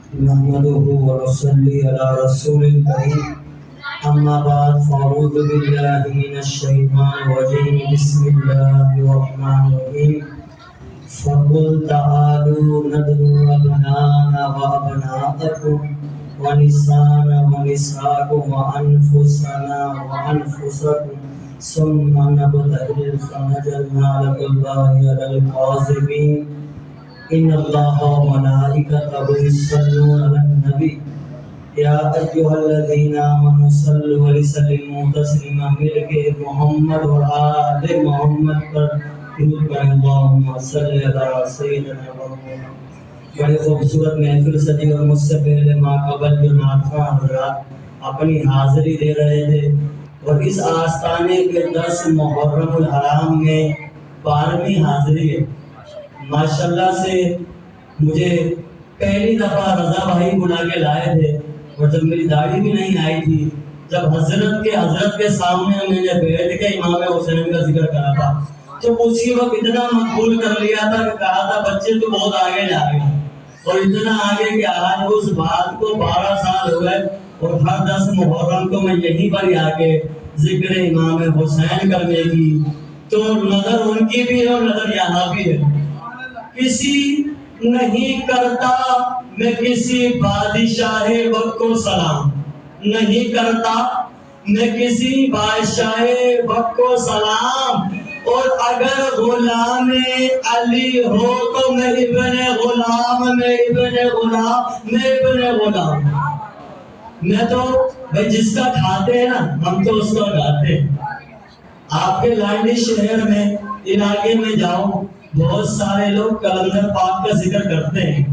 نحمده ونصلي على رسول الكريم أما بعد فأعوذ بالله من الشيطان الرجيم بسم الله الرحمن الرحيم فقل تعالوا ندعو أبناءنا وأبناءكم ونساءنا ونساءكم وأنفسنا وأنفسكم ثم نبتهل فنجعل لكم الله على الكاذبين إن الله وملائكته يصلون على النبي يا أيها الذين آمنوا صلوا وسلموا تسليما ملك محمد وآل محمد پر درود پڑھیں اللہم صلی علی سیدنا محمد۔ بڑی خوبصورت محفل سجی اور مجھ سے پہلے ماں قبل جو ناطقہ حضرات اپنی حاضری دے رہے تھے اور اس آستانے کے 10 محرم الحرام میں 12ویں حاضری ہے۔ ماشاءاللہ سے مجھے پہلی دفعہ رضا بھائی بلا کے لائے تھے اور جب میری داڑھی بھی نہیں آئی تھی، جب حضرت کے سامنے میں نے بیٹھ کے امام حسین کا ذکر کرا تھا تو اسی وقت اتنا مقبول کر لیا تھا کہ کہا تھا بچے تو بہت آگے جا گئے، اور اتنا آگے کہ آج اس بات کو 12 سال ہو گئے اور ہر 10 محرم کو میں یہیں پر آ کے ذکر امام حسین کرنے کی تو نظر ان کی بھی ہے اور نظر یہاں بھی ہے۔ کسی نہیں کرتا میں کسی بادشاہ وقت کو سلام، نہیں کرتا میں کسی بادشاہ وقت کو سلام، اور اگر غلام علی ہو تو میں ابن غلام، میں ابن غلام، میں ابن غلام۔ میں تو بھائی جس کا کھاتے ہیں نا ہم تو اس کا گاتے ہیں۔ آپ کے لائنی شہر میں علاقے میں جاؤ بہت سارے لوگ کلندر پاک کا ذکر کرتے ہیں،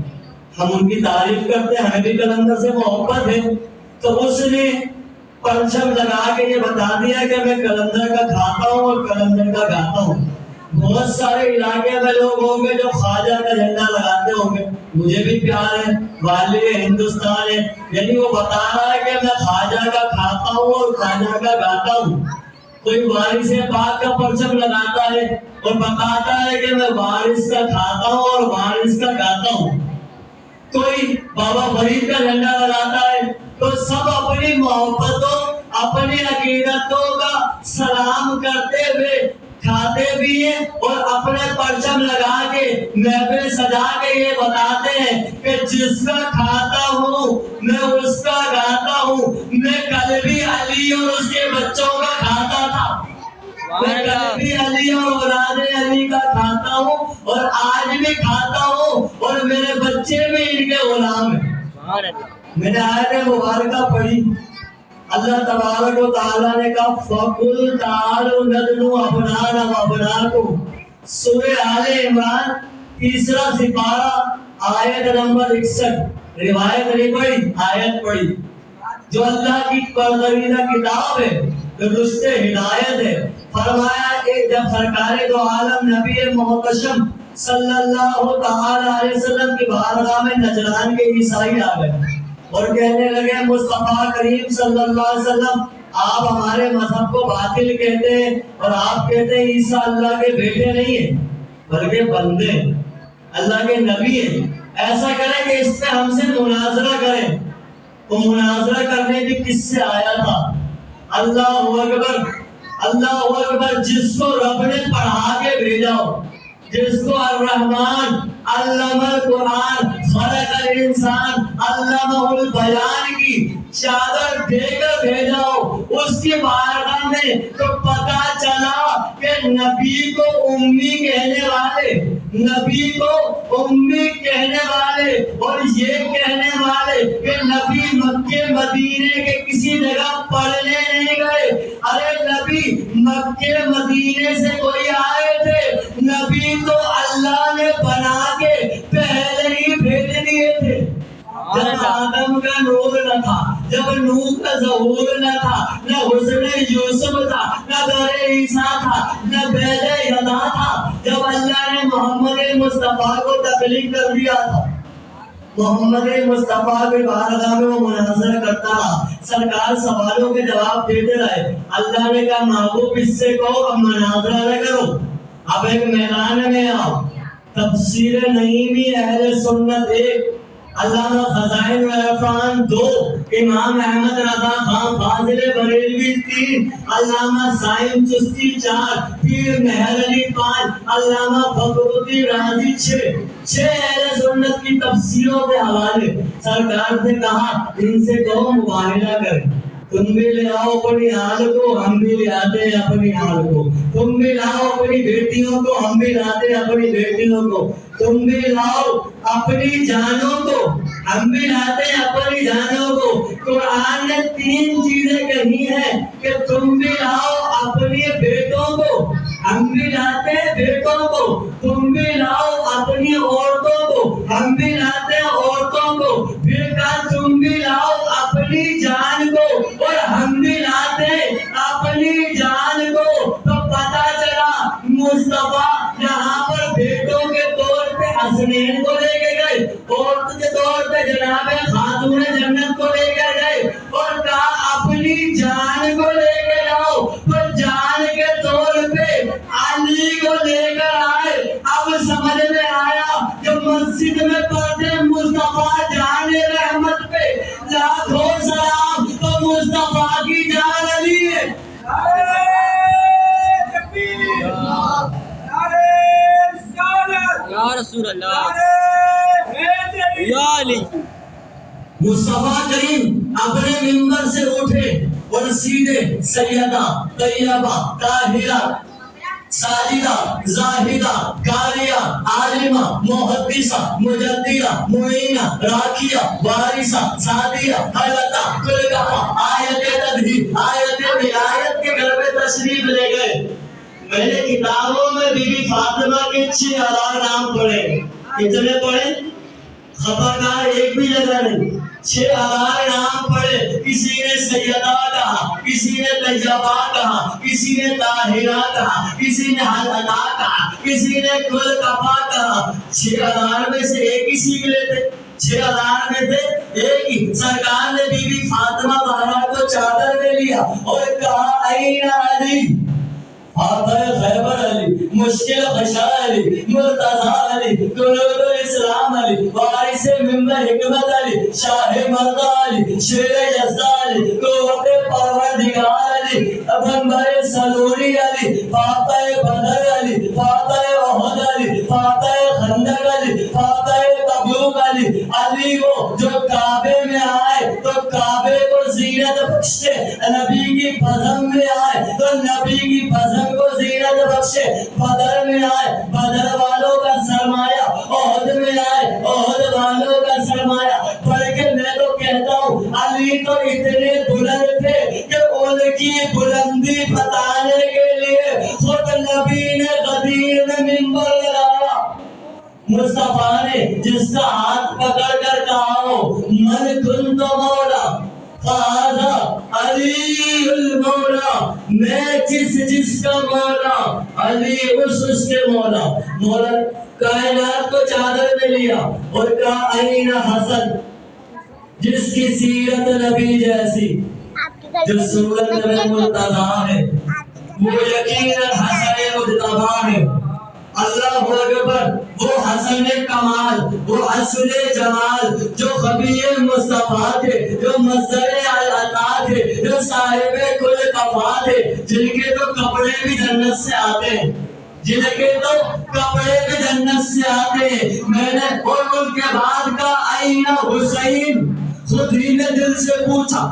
ہم ان کی تعریف کرتے ہیں، ہمیں بھی کلندر سے محبت ہے، تو اس نے پرچم لگا کے یہ بتا دیا کہ میں کلندر کا کھاتا ہوں اور کلندر کا گاتا ہوں۔ بہت سارے علاقے میں لوگ ہوں گے جو خواجہ کا جھنڈا لگاتے ہوں گے، مجھے بھی پیار ہے، والی ہندوستان ہے، یعنی وہ بتا رہا ہے کہ میں خواجہ کا کھاتا ہوں اور خواجہ کا گاتا ہوں۔ کوئی وارث پاک کا پرچم لگاتا ہے اور بتاتا ہے کہ میں وارث کا کھاتا ہوں اور وارث کا گاتا ہوں۔ کوئی بابا فرید کا جھنڈا لگاتا ہے، تو سب اپنی محبتوں اپنی عقیدتوں کا سلام کرتے ہوئے کھاتے بھی ہیں اور اپنے پرچم لگا کے محفل سجا کے یہ بتاتے ہیں کہ جس کا کھاتا ہوں میں اس کا گاتا ہوں۔ میں کل بھی علی اور اس کے بچوں کا کھاتا تھا، میں کل بھی علی اور اولاد علی کا کھاتا ہوں اور آج بھی کھاتا ہوں، اور میرے بچے بھی ان کے غلام ہیں۔ میں نے آیت مبارکہ پڑھی، اللہ تبارک و تعالیٰ نے کہا فَقُلْ تَعَالُوا نَدْعُو أَبْنَاءَنَا وَأَبْنَاءَكُمْ، سورہ آل عمران 3 سپارہ آیت نمبر 61، روایت نہیں پڑھی آیت پڑھی، جو اللہ کی برگزیدہ کتاب ہے، درست ہدایت ہے۔ فرمایا کہ جب سرکار دو عالم نبی محتشم صلی اللہ تعالی علیہ وسلم کی بارگاہ میں نجران کے عیسائی آ گئے اور کہنے لگے مصطفیٰ کریم صلی اللہ علیہ وسلم آپ ہمارے مذہب کو باطل کہتے ہیں اور آپ کہتے ہیں عیسیٰ اللہ کے بیٹے نہیں ہیں بلکہ بندے ہیں، اللہ کے نبی ہیں، ایسا کریں کہ اس سے ہم سے مناظرہ کریں۔ تو مناظرہ کرنے بھی کس سے آیا تھا؟ اللہ اکبر، اللہ اکبر، جس کو رب نے پڑھا کے بھیجا ہو، جس کو الرحمن علم القرآن خلق الانسان علمہ البیان کی چادر دے کر بھیجا ہو، اس کی بارگاہ میں تو پتا چلا کہ نبی کو امی کہنے والے، نبی کو امی کہنے والے اور یہ کہنے والے کہ نبی مکے مدینے کے کسی جگہ پڑھنے نہیں گئے۔ ارے نبی مکے مدینے سے کوئی آئے تھے؟ نبی تو اللہ نے بنا کے پہلے ہی بھیج دیے تھے۔ جب آدم کا نور نہ تھا، جب نور کا ظہور نہ تھا، نہ حسن یوسف تھا، نہ در عیسیٰ تھا، نہ بید یدا تھا، جب اللہ نے محمد مصطفیٰ کو تخلیق کر دیا تھا، محمد مصطفیٰ کے بارگاہ میں وہ مناظرہ کرتا رہا، سرکار سوالوں کے جواب دیتے رہے۔ اللہ نے کہا محبوب اس سے کہو اب مناظرہ نہ کرو، اب ایک میدان میں آؤ۔ تفسیر نعیمی اہل سنت 1 علامہ خزائن العرفان 2، امام احمد رضا خان فاضل بریلوی 3، علامہ سائم چشتی 4، پیر مہر علی 5، علامہ فخر الدین رازی 6 اہل سنت کی تفسیروں کے حوالے۔ سرکار سے کہا ان سے کہو مباہلہ کریں، تم بھی لے آؤ اپنی آل کو، ہم بھی لے آتے ہیں اپنی آل کو، تم بھی لاؤ اپنی بیٹیوں کو، ہم بھی لاتے ہیں اپنی بیٹیوں کو، تم بھی لاؤ اپنی جانوں کو، ہم بھی لاتے ہیں اپنی جانوں کو۔ قرآن نے 3 چیزیں کہی ہیں کہ تم بھی لاؤ اپنی بیٹوں کو، ہم بھی لاتے ہیں بیٹوں کو، تم بھی لاؤ اپنی عورتوں کو، ہم بھی لاتے ہیں عورتوں کو، پھر کہا تم بھی لاؤ اپنی جان کو اور ہم بھی لاتے اپنی جان کو۔ تو پتا چلا مصطفیٰ یہاں پر بیٹوں کے طور پہ حسنین کو لے کے گئے، عورت کے طور پہ جناب خاتون جنت کو لے کے گئے اور کہا اپنی جان کو لے کے جاؤ، تو جان کے طور پہ علی کو لے کر آئے۔ اب سمجھ میں آیا جو مسجد میں پڑھتے مصطفیٰ جان رحمت پہ لاکھوں سلام، تو مصطفیٰ کی جان علی ہے۔ یا رسول اللہ، یا علی۔ مصطفیٰ کریم اپنے منبر سے اٹھے اور سیدھے سیدہ طیبہ طاہرہ ساجدہ زاہدہ قاریہ عالمہ محدثہ مجددہ معینہ راکیہ وارثہ سعدیہ حلقہ کلگفہ آیت تدہیر آیت ولایت کے گھر میں تشریف لے گئے۔ میں نے کتابوں میں بی بی فاطمہ کے 6000 نام پڑھے، کتنے پڑھے؟ خطاکار ایک بھی جگہ نہیں، 6000 نام پڑھے۔ کسی نے سیدہ کہا، کسی نے طیبہ کہا، کسی نے طاہرہ کہا، کسی نے حلقہ کہا، کسی نے کلگفہ کہا۔ 6000 میں سے ایک ہی سیکھ لیتے، 6000 میں سے ایک ہی۔ سرکار نے بی بی فاطمہ زہرا کو چادر میں لیا اور کہا این علی، فاتح خیبر علی، مشکل خشا علی، مرتضی علی، کنوز الاسلام علی، وارث منبر حکمت علی، شاہ مردہ علی، شیر یزدہ علی، قوت پروردگار علی، منبر سلوری علی، فاتح بدر علی، فاتح احد علی، فاتح خندق علی، فاتح تبوک علی۔ علی وہ جو کعبے میں آئے تو کعبے کو زینت بخشے، نبی کی بزم میں آئے تو نبی کی بزم کو زینت بخشے، بدر میں آئے بدر والوں کا سرمایہ، احد میں آئے احد والوں کا سرمایہ۔ پڑھ کے میں تو کہتا ہوں علی تو اتنے بلند تھے کہ ان کی بلندی بتانے کے لیے خود نبی نے غدیر میں منبر لگایا۔ مصطفیٰ نے جس کا ہاتھ پکڑ کر کہا ہو من کنت مولا فہذا علی المولا، میں جس کا مولا علی اس کے مولا۔ مولا کائنات کو چادر میں لیا اور کہا این حسن، جس کی سیرت نبی جیسی، جو صورت میں مرتضی ہے، وہ یقیناً حسن مجتبی ہے۔ اللہ اکبر، وہ حسن کمال، وہ حسن جمال، جو خبی مصطفیٰ تھے، جو مصدر عطا تھے، جو صاحب کل کفا تھے، جن کے تو کپڑے بھی جنت سے آتے ہیں، جن کے تو کپڑے بھی جنت سے آتے ہیں۔ میں نے اور ان کے بعد کا این حسین، خود ہی نے دل سے پوچھا،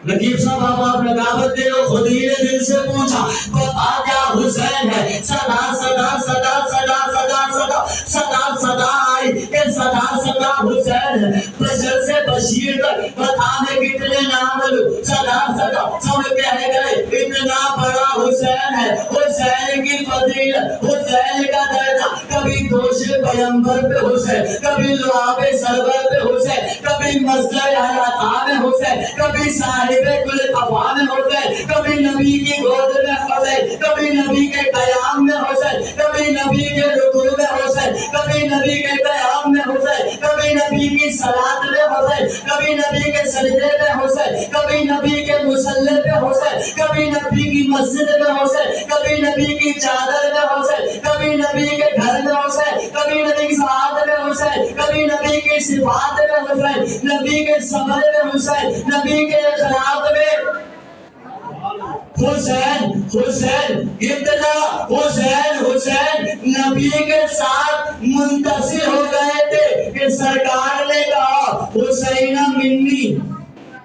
نقیب صاحب آپ نقابت دے ہو، خود ہی نے دل سے پوچھا بتا کیا حسین ہے؟ صدا صدا صدا صدا صدا صدا صدا صدا آئی کہ صدا صدا حسین ہے۔ بشر سے بشیر تک بتا میں کتنے نام لوں، صدا صدا سب کہہ گئے اتنا بڑا حسین ہے۔ حسین کی فضیلت، حسین کا درجہ، کبھی دوش پیمبر پہ حسین، کبھی لعاب سرور پہ حسین، کبھی مصدر عطا میں حسین، کبھی صاحب کل کفا میں حسین، کبھی نبی کی گود میں حسین، کبھی نبی کے قیام میں حسین، کبھی نبی کے رکوع میں حسین، کبھی نبی کے قیام میں حسین، کبھی نبی کی صلاۃ میں حسین، کبھی نبی کے سجدے میں حسین، کبھی نبی کے مصلی پہ حسین، کبھی نبی کی مسجد میں حسین، کبھی نبی کی چادر میں حسین، کبھی نبی کے گھر میں حسین، کبھی نبی کی سعادت میں حسین، حسین، کبھی نبی کی صفات میں حسین، نبی کے صبر میں حسین، نبی کے اخلاق میں حسین حسین، اتنا حسین حسین نبی کے ساتھ منتصر ہو گئے تھے کہ سرکار نے کہا حسینہ منی،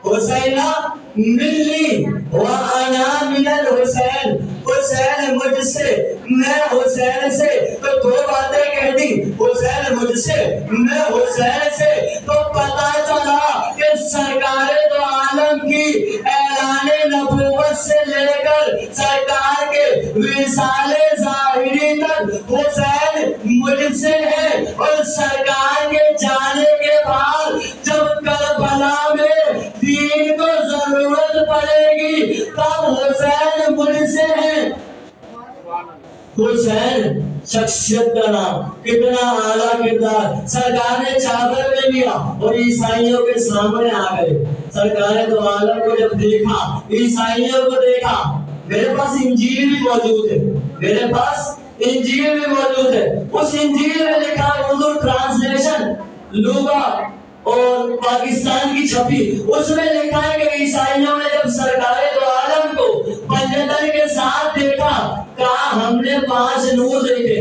حسینہ منی وانا من الحسین، حسین مجھ سے، میں حسین سے، تو دو باتیں کہہ دی، حسین مجھ سے، میں حسین سے، تو پتا چلا کہ سرکار دو عالم کی اعلان نبوت سے لے کر سرکار کے وصال ظاہری تک حسین مجھ سے ہے، اور سرکار کے جانے کے بعد جب کربلا میں دین کو ضرورت پڑے گی تب حسین مجھ سے ہے۔ حسین شخصیت کا نام، کتنا اعلیٰ کردار، سرکار نے چادر میں لیا اور عیسائیوں کے سامنے آ گئے۔ سرکار دو عالم کو جب دیکھا، عیسائیوں کو دیکھا، میرے پاس انجیل بھی موجود ہے، میرے پاس انجیل بھی موجود ہے، اس انجیل میں لکھا اردو ٹرانسلیشن لوگا اور پاکستان کی چھپی، اس میں لکھا ہے کہ عیسائیوں نے جب سرکار دو عالم کو پنجتن کے ساتھ دیکھا، کہا ہم نے 5 نور دیکھے،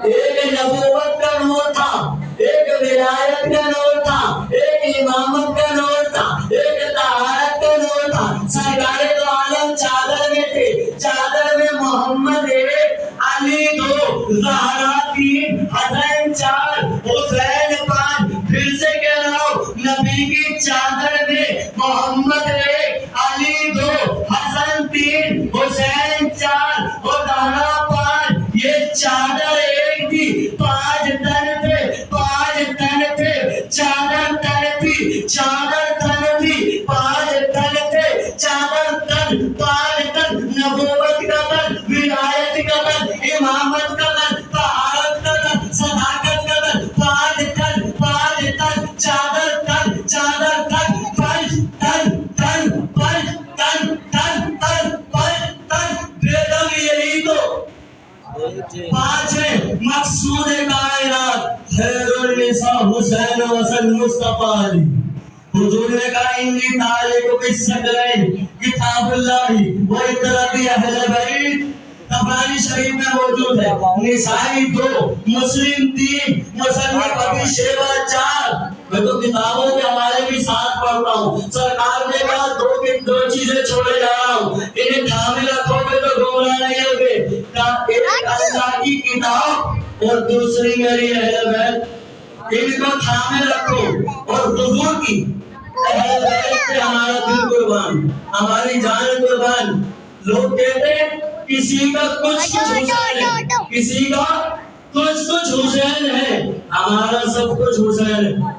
ایک نبوت کا نور تھا، ایک ولایت کا نور تھا، ایک امامت کا نور تھا، ایک طہارت کا نور تھا۔ سرکار دو عالم چادر میں تھے، چادر میں محمد 1، علی 2، زہرا 3، حسین 4، حسین 5۔ پھر سے کہہ رہا ہوں، نبی کی چادر میں محمد 1، علی 2، حسن 3، حسین 4 اور زہرا 5۔ یہ چادر ایک تھی، 5 تن تھے، 5 تن تھے، چادر تن تھی، چادر تن تھی، 5 تن تھے، چادر تن، 5 تن، نبوت کا تن، ولایت کا تن، امامت کا تن، طہارت کا تن، صداقت کا تن، 5 تن، 5 تن، چادر تن، چادر تن، 5 تن، تن، 5 تن، تن، تن، 5 تن، بیدم یہی تو 5 ہے۔ مقصود کائنات خیر النساء حسین وسن مصطفیٰ علی، حضور نے کہا انی تعلق بالثقلین کتاب اللہ و اطرت اہل بیت، طبرانی شریف میں موجود ہے، نسائی 2، مسلم 3، مصنف ابی شیبہ 4۔ میں تو کتابوں کے حوالے بھی ساتھ پڑھتا ہوں۔ سرکار نے کہا 2 چیزیں چھوڑے جا رہا ہوں، انہیں تھامے رکھو گے تو گمراہ نہیں ہوگے۔ کہا ایک اللہ کی کتاب اور دوسری میری اہل بیت، ان کو تھامے رکھو، اور حضور کی اہل بیت پہ ہمارا دل قربان، ہماری جان قربان۔ لوگ کہتے ہیں کسی کا کچھ حسین ہے، کسی کا کچھ حسین ہے، ہمارا سب کچھ حسین ہے۔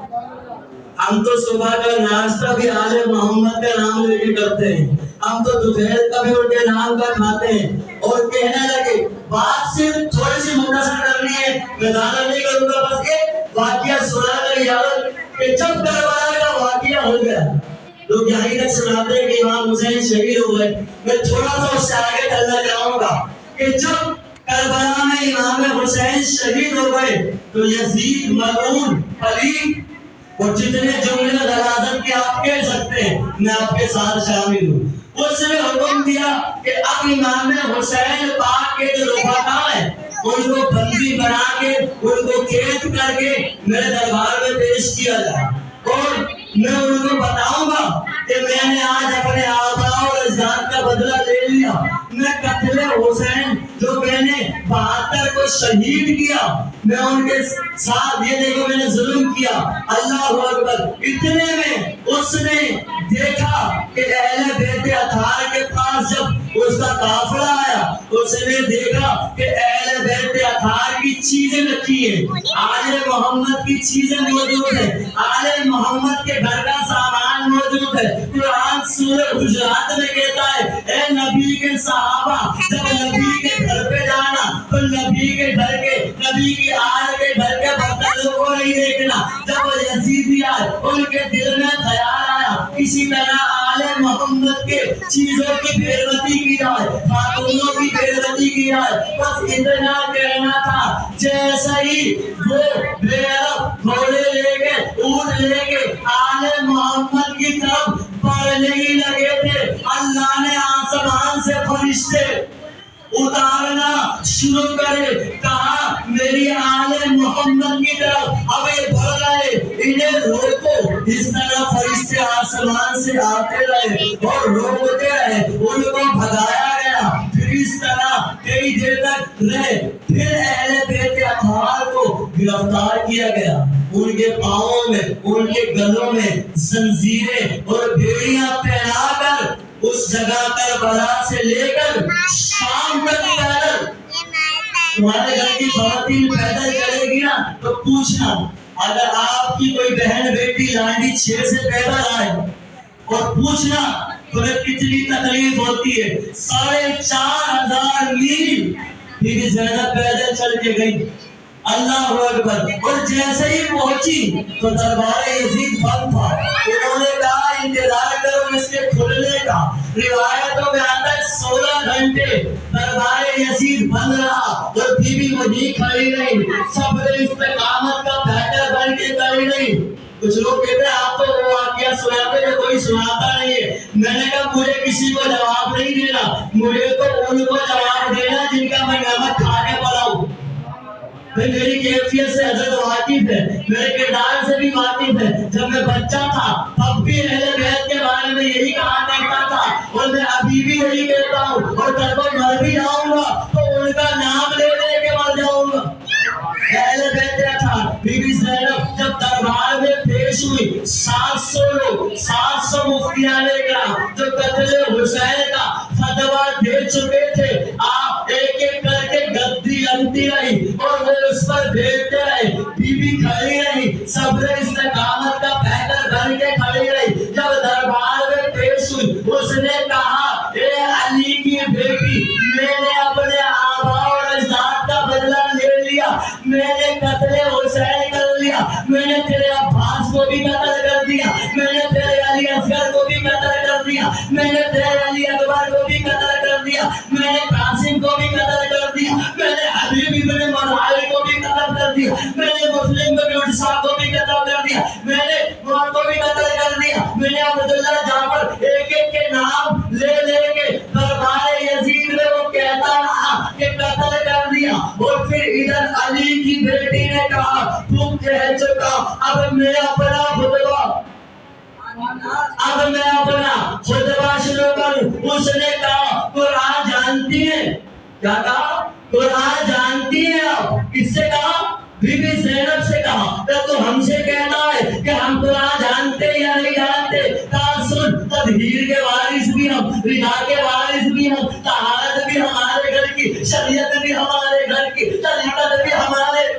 ہم تو صبح کا ناشتہ بھی آل محمد کے نام لے کے کرتے ہیں، ہم تو دوپہر کا بھی ان کے نام کا کھاتے ہیں۔ اور کہنے لگے بات صرف تھوڑی سی مختصر کرنی ہے، میں زیادہ نہیں کروں گا، بس ایک واقعہ سنا کر یاد کہ جب کربلا کا واقعہ ہو گیا، لوگ یہیں تک سناتے ہیں کہ امام حسین شہید ہو گئے، میں تھوڑا سا اس سے آگے چلنا چاہوں گا کہ جب کربلا میں امام حسین شہید ہو گئے تو یزید ملعون پلید اور جتنے جملے غلاظت کے آپ کہہ سکتے ہیں میں آپ کے ساتھ شامل ہوں، اس نے حکم دیا کہ اب امام حسین پاک کے جو رفقا ہیں ان کو بندی بنا کے، ان کو قید کر کے میرے دربار میں پیش کیا جائے، اور میں ان کو بتاؤں گا کہ میں نے آج اپنے آباء اور اجداد کا بدلہ لے لیا، میں قتل حسین جو میں نے 72 کو شہید کیا، میں ان کے ساتھ یہ دیکھو میں نے ظلم کیا، اللہ اکبر۔ اتنے میں اس نے دیکھا کہ اہل بیت اطہار کے پاس جب اس کا قافلہ آیا، اس نے دیکھا کہ اہل بیت اطہار کی چیزیں رکھی ہیں، آل محمد کی چیزیں موجود ہیں، آل محمد کے گھر کا سامان موجود ہے۔ قرآن سورہ حجرات میں کہتا ہے اے نبی کے صحابہ جب نبی کے گھر پہ جانا تو نبی کے گھر کے، نبی کی آل کے گھر کے برتنوں کو نہیں دیکھنا۔ جب وہ یزیدی آئے ان کے دل میں خیال آیا کہ اسی طرح آل محمد کے چیزوں کی بے عزتی کی جائے، خاتونوں کی بے عزتی کی جائے. بس اتنا کہنا تھا. جیسا ہی وہ بے عرب گھوڑے لے کے اونٹ لے کے آل محمد کی طرف بڑھنے ہی لگے تھے، اللہ نے آسمان سے فرشتے اتارنا شروع کرے. کہا میری آل محمد کی طرف اب یہ بڑھ رہے، انہیں روکو. اس طرح فرشتے آسمان سے آتے رہے اور روکتے رہے، ان کو بھگایا گیا. پھر اس طرح کئی دیر تک رہے. پھر اہل بیت اطہار کو گرفتار کیا گیا. ان کے پاؤں میں، ان کے گلوں میں زنجیریں اور بیڑیاں پہنا کر اس جگہ کربلا سے لے کر شام تک پیدل. تمہارے گھر کی خواتین پیدل چلے گی نا تو پوچھنا، اگر آپ کی کوئی بہن بیٹی لانڈی 6 سے پیدل آئے اور پوچھنا تمہیں کتنی تکلیف ہوتی ہے. 4,500 میل بی بی زینب پیدل چل کے گئی. اللہ اکبر. اور جیسے ہی پہنچی تو دربار یزید بند تھا. انہوں نے کہا انتظار کرو اس کے کھلنے کا. روایتوں میں آتا ہے 16 گھنٹے دربار یزید بند رہا اور بی بی وہیں کھڑی رہی، صبر استقامت کا بہتر بن کے کھڑی رہی. کچھ لوگ کہتے ہیں آپ تو وہ واقعہ سناتے ہیں، کوئی سناتا نہیں ہے. میں نے کہا مجھے کسی کو جواب نہیں دینا، مجھے تو ان کو جواب دینا جن کا میں نمک کھا کے پڑا ہوں. میری کیفیت سے حضرت واقف ہے، میرے کردار سے بھی واقف ہے. جب میں بچہ تھا تب بھی اہل بیت کے بارے میں یہی کہا کرتا تھا اور میں ابھی بھی یہی کہتا ہوں. اور جب میں مر بھی جاؤں گا تو ان کا نام لے لے کے مر جاؤں گا. اہل بیت تھا. بی بی زینب جب دربار میں پیش ہوئی، 700 لوگ، 700 مفتیان کرام جو قتل حسین کا فتویٰ دے چکے تھے، آپ ایک ایک کر کے گدی لگتی رہی اور وہ اس پر بھیجتے رہے. بی بی کھڑی رہی، صبر استقامت کا بہتر بن کے کھڑی رہی. جب دربار میں پیش ہوئی اس نے کہا اے علی کی بیٹی، میں نے اپنے آبا اور اجداد کا بدلہ لے لیا، میں نے قتل حسین کر لیا، میں نے تیرے عباس کو بھی قتل کر دیا، میں نے تیرے علی اصغر کو بھی قتل کر دیا، میں نے تیرے علی اکبر کو بھی قتل کر دیا، میں نے قاسم کو بھی قتل کر دیا، میں نے حبیب ابن مرحل کو بھی قتل کر دیا، میں نے مسلم بن عرصہ کو بھی قتل کر دیا، میں نے عمر کو بھی قتل کر دیا، میں نے عبداللہ جعفر ایک ایک کے نام لے لے کے دربار یزید میں وہ کہتا رہا کہ قتل کر دیا. اور پھر ادھر علی کی بیٹی نے کہا تم کہہ چکا، اب میں اپنا خطبہ شروع کروں. اس نے کہا قرآن جانتی ہے؟ کیا کہا؟ قرآن جانتی ہے آپ؟ کس سے کہا؟ بی بی زینب سے کہا. تو ہم سے کہتا ہے کہ ہم قرآن جانتے یا نہیں جانتے؟ کہا سن، تطہیر کے وارث بھی ہم، رضا کے وارث بھی ہم، طہارت بھی ہمارے گھر کی، شریعت بھی ہمارے گھر کی، طریقت بھی ہمارے،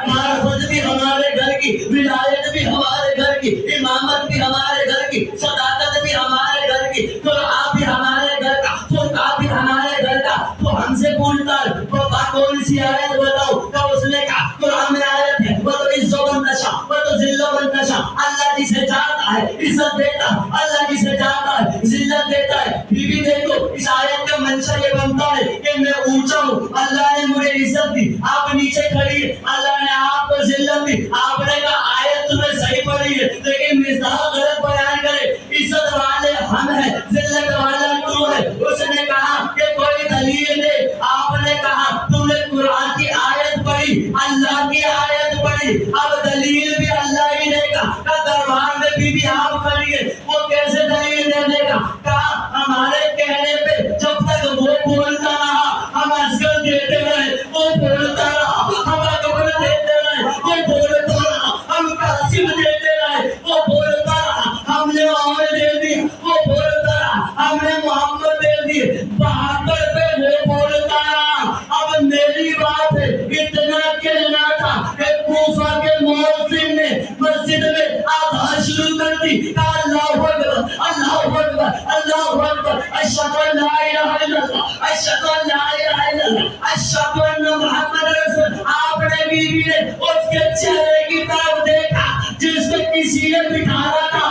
معرفت بھی ہمارے گھر کی، ولایت بھی ہمارے گھر کی، امامت بھی ہمارے گھر کی، صداقت بھی ہمارے گھر کی، قرآن بھی ہمارے گھر کا، فرقہ بھی ہمارے گھر کا. تو ہم سے پوچھتا ہے وہ کون سی آیت بتاؤ؟ تو اس نے کہا قرآن میں آیت ہے وہ تو عز و منتشا وہ تو ذل و منتشا، اللہ جسے چاہتا ہے عزت دیتا ہے، اللہ جسے چاہتا ہے ذلت دیتا ہے. بی بی دیکھو اس آیت کا منشا یہ بنتا ہے کہ میں اونچا ہوں، اللہ نے مجھے عزت دی، آپ نیچے کھڑی ہے، اللہ نے آپ کو ذلت دی. آپ نے کہا آیت تمہیں صحیح پڑھی ہے لیکن مزاح غلط بیان کرے، عزت والے ہم ہیں، ذلت والا تو ہے. اس نے کہا کہ کوئی دلیل دے. آپ نے کہا تم نے قرآن کی آیت پڑھی، اللہ کی آیت پڑھی، اب دلیل بھی اللہ ہی دے گا. دربار میں بی بی آپ کھڑی ہے، وہ کیسے دلیل دے دے گا؟ کہا ہمارے کہنے پہ جب تک وہ بولتا رہا ہم اصغر دیتے رہے، وہ بولتا رہا ہم اکبر دیتے رہے، وہ بولتا رہا ہم قاسم دیتے رہے، وہ بولتا رہا ہم نے عمر دے دی، وہ بولتا رہا ہم نے محمد دے دی. 72 پہ وہ بولتا رہا. اب میری بات ہے، اتنا کہنا تھا کہ کوفہ کے مؤذن نے مسجد میں آواز شروع کر دی کہ اللہ اکبر اللہ اکبر اللہ اکبر، اشہد ان لا الہ الا اللہ، اشہد ان لا الہ الا اللہ، اشہد ان محمد رسول اللہ. آپ نے بی بی نے اس کے چہرے کی طرف دیکھا جس کو کسی نے بٹھانا تھا.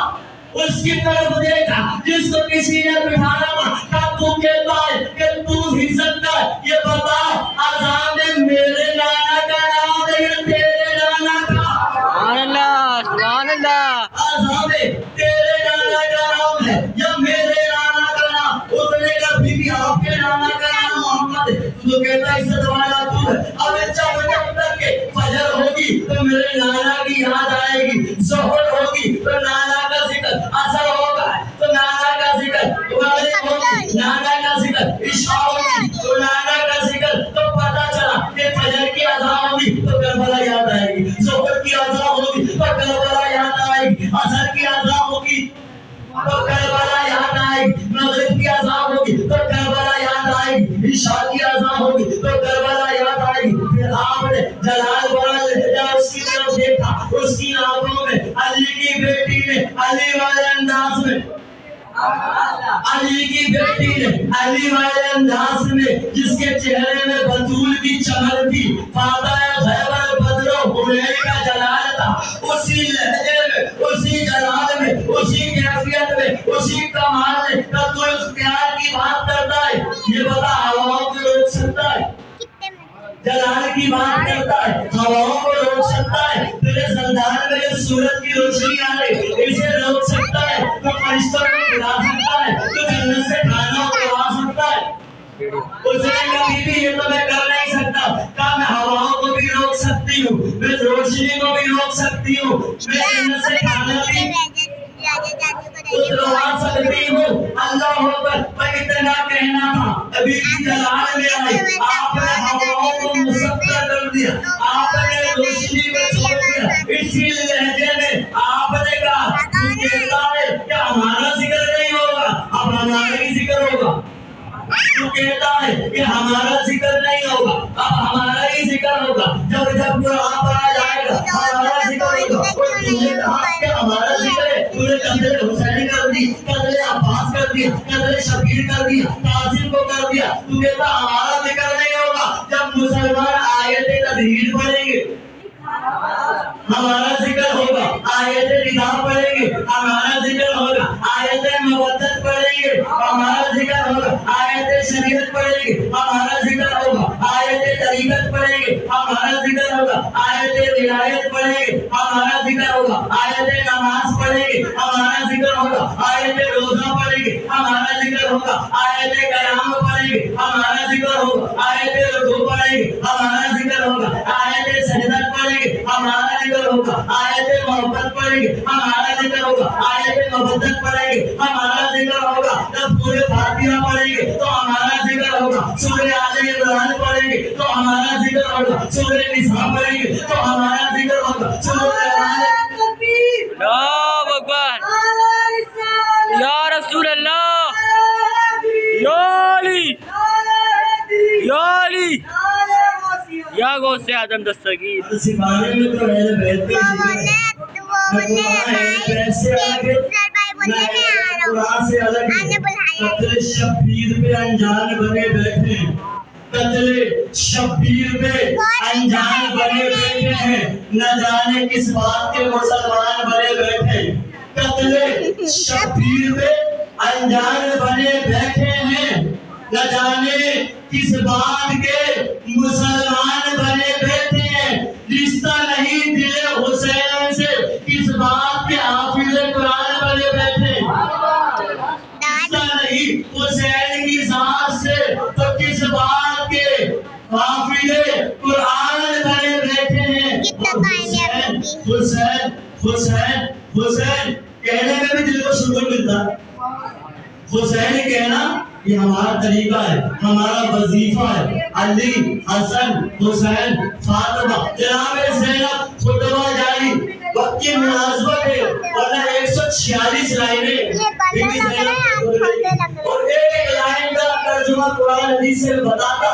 اس کی طرف دیکھا جس کو کسی نے بٹھانا تھا، تو کہتا ہے کہ تو عزت کر، یہ بتا اذان میں میرے نانا کا نام ہے یا تیرے نانا کا؟ سبحان اللہ، سبحان اللہ۔ اذان میں تیرے نانا کا نام ہے یا میرے نانا کا نام؟ اس نے کہا بی بی آپ کے نانا کا نام محمد ہے۔ تو کہتا ہے عزت والا تو ہے۔ اب جب تک کہ فجر ہوگی تو میرے نانا کی یاد آئے گی، ظہر ہوگی تو نانا کا ذکر، عصر ہوگا تو نانا کا ذکر، مغرب ہوگی نانا کا ذکر، عشاء ہوگی تو نانا کا ذکر۔ تو پتہ چلا کہ فجر کی اذان ہوگی تو کربلا یاد آئے گی، ظہر کی اذان ہوگی تو کربلا یاد آئے گی، عصر کی اذان ہوگی تو کربلا یاد آئے گی، مغرب کی اذان ہوگی تو کربلا یاد آئے گی، عشاء کی اذان ہوگی تو کربلا یاد آئے گی۔ پھر آپ نے جلال بڑا لہجہ اس کی طرف دیکھا، اس کی آنکھوں میں علی کی بیٹی نے علی والے انداز میں، علی کی بیٹی نے علی والے انداز میں، جس کے چہرے میں بطول کی چمک تھی، فاتح خیبر بدر و حنین کا جلال تھا، اسی لہجے میں، اسی جلال میں، اسی کیفیت میں، اسی کمال میں تو اختیار کی بات کرتا ہے، یہ بتا ہواؤں کو روک سکتا ہے؟ جلال کی بات کرتا ہے، ہواؤں کو روک سکتا ہے؟ تیرے زندان میں جب سورج کی روشنی آئے اسے روک سکتا ہے؟ تو فرشتوں کو بلا سکتا ہے؟ تو جنت سے کھانا کروا سکتا ہے؟ اس نے کہا بی بی یہ تو میں کر نہیں سکتا، کہا میں ہواؤں کو بھی روک سکتی ہوں، میں روشنی کو بھی روک سکتی ہوں، میں جنت سے کھانا بھی اتروا سکتی ہوں۔ اللہ اکبر، پر اتنا کہنا تھا، ابھی بھی جلال میں آئی، آپ نے ہواؤں کو مسخر کر دیا، آپ نے روشنی کو چھوڑ دیا، اسی لہجے میں آپ نے کہا تو کہتا ہے کہ ہمارا ذکر نہیں ہوگا، اب ہمارا ہی ذکر ہوگا۔ تو کہتا ہے کہ ہمارا ذکر نہیں ہوگا، اب ہمارا ہی ذکر ہوگا۔ جب جب قرآن پڑھا جائے گا ہمارا ذکر ہوگا۔ اور تم نے کہا کہ ہمارا ذکر ہے، تو نے قتل حسین کر دی، قتل عباس کر دیا، قتل شبیر کر دیا، قاسم کو کر دیا، تو کہتا ہمارا ذکر نہیں ہوگا۔ جب مسلمان آیت تطہیر پڑھیں گے ہمارا ذکر ہوگا، آیت ندا پڑھیں گے ہمارا ذکر ہوگا، آیت مودت پڑھیں گے ہمارا ذکر ہوگا، آیت شریعت پڑھیں گے ہمارا ذکر ہوگا، آیت طریقت پڑھیں گے ہمارا ذکر ہوگا، آیت ولایت پڑھیں گے ہمارا ذکر ہوگا، آیت نماز پڑھیں گے ہمارا ذکر ہوگا، آیت روزہ پڑھیں گے ہمارا ذکر ہوگا، آیت کلام پڑھیں گے ہمارا ذکر ہوگا، آیت رکوع پڑھیں گے ہمارا ذکر ہوگا، آیت سجدہ پڑھیں گے ہمارا ذکر ہوگا، آیت محبت پڑھیں گے ہمارا ذکر ہوگا، آیت مودت پڑھیں گے ہمارا ذکر ہوگا، جب سورہ فاتحہ پڑھیں گے تو ہمارا ذکر ہوگا، سورہ آل عمران پڑھیں گے تو ہمارا ذکر ہوگا، سورہ نساء پڑھیں گے تو ہمارا ذکر ہوگا، سورہ اللہ اکبر، یا رسول اللہ، یا علی، یا علی، یا غوث اعظم دستگیر۔ سکھانے میں تو اہل بیت کے قرآن سے الگ قتل شبیر پہ انجان بنے بیٹھے ہیں، قتل شبیر پہ انجان بنے بیٹھے ہیں، نہ جانے کس بات کے مسلمان بنے بیٹھے ہیں، قتل شبیر پہ انجان بنے بیٹھے ہیں، نہ جانے کس بات کے مسلمان بنے بیٹھے ہیں، رشتہ نہیں دل حسین سے کس بات کے حافظ قرآن بنے بیٹھے ہیں، رشتہ نہیں حسین کی ذات سے تو کس بات کے حافظ قرآن بنے بیٹھے ہیں۔ حسین حسین حسین کہنے میں بھی دل کو سکون ملتا ہے، حسین کہنا یہ ہمارا طریقہ ہے، ہمارا وظیفہ ہے، علی حسن حسین فاطمہ جناب زینب خطبہ جاری وقت کی مناسبت ہے، ورنہ 146 لائنیں اور ایک لائن کا ترجمہ قرآن حدیث سے بتاتا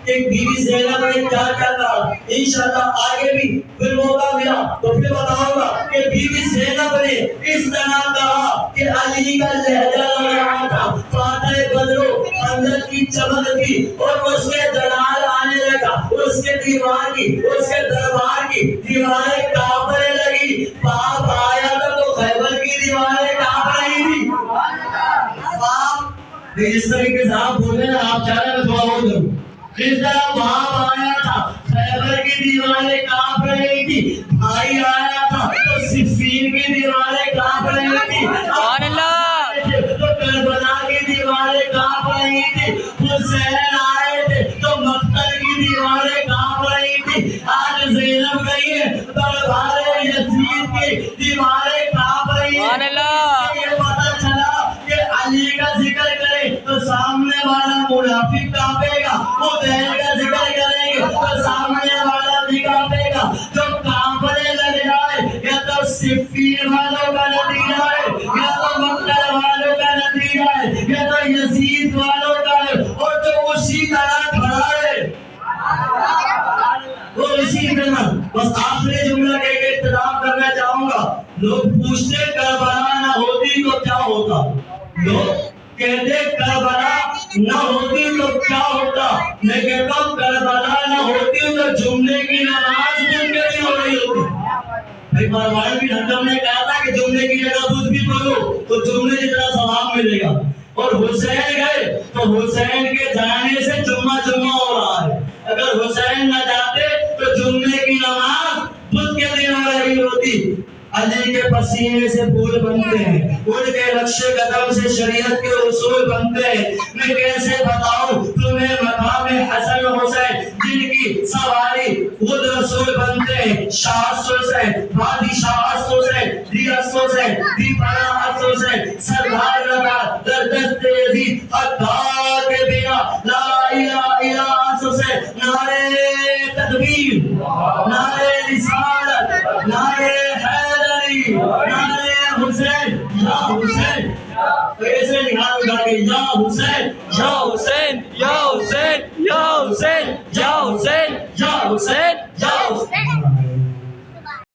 کہ بی بی زینب نے کیا کیا کہا، انشاءاللہ آگے بھی پھر موقع ملا تو پھر بتاؤں گا کہ بی بی زینب نے اس طرح کہا کہ علی کا لہجہ لگ رہا تھا، فاتح بدرو اندر کی چمک تھی اور اس کے جلال آنے لگا، اس کے دیوار کی، اس کے دربار کی دیواریں کانپنے لگی، باپ آیا تھا تو خیبر کی دیواریں کانپ رہی جس طریقے سے آپ بولے نا آپ چاہ رہے ہیں میں تھوڑا اور کروں. جس طرح وہاں آیا تھا خیبر کی دیواریں کانپ رہی تھی, بھائی آیا تھا تو صفین کی دیواریں کانپ رہی تھی, سبحان اللہ, تو کربلا کی دیواریں کانپ رہی تھی, حسین آئے تھے تو مقتل کی دیواریں کانپ رہی تھی. آج زینب گئی ہے دربار یزید کی دیواریں کانپ رہی ہیں. سبحان اللہ, یہ پتہ چلا کہ علی کا ذکر کرے تو سامنے والا منافق کانپے گا, حسین کا ذکر کریں گے تو سامنے والا بھی کانپے گا. جو کانپنے لگ جائے یا تو صفین والوں کا نتیجہ ہے, یا تو مقتل والوں کا نتیجہ ہے, یا تو یزید والوں کا ہے, اور جو اسی طرح کھڑا ہے وہ اسی طرح. بس آخری جملہ کہہ کے اختتام کرنا چاہوں گا. لوگ پوچھتے کربلا نہ ہوتی تو کیا ہوتا, لوگ کہتے کربلا نہ ہوتی تو کیا ہوتا, میں کہتا ہوں کربلا نہ ہوتی تو جمعے کی نماز دن کے دن ہو رہی ہوتی. بھائی مروان بن حکم نے کہا تھا کہ جمعے کی جگہ بدھ بھی پڑھو تو جمعے جتنا ثواب ملے گا, اور حسین گئے تو حسین کے جانے سے جمعہ ہو رہا ہے. اگر حسین نہ جاتے تو جمعے کی نماز بدھ کے دن ہو رہی ہوتی. علی کے پسینے سے پھول بنتے ہیں, ان کے نقش قدم سے شریعت کے اصول بنتے ہیں. میں کیسے بتاؤں تمہیں مقام حسن حسین جن کی سواری خود رسول بنتے ہیں. شاہ حسین, بادشاہ حسین, حسین, پناہ حسین, سردار نگار, دردست یزید, عطا کے بنا لا الہ الا حسین. نعرے تکبیر, نعرے رسالت, نعرے حیدری, نعرے حسین, یا حسین. ایسے نگاہ اٹھا کے یا حسین, یا حسین, یا حسین, یا حسین, یا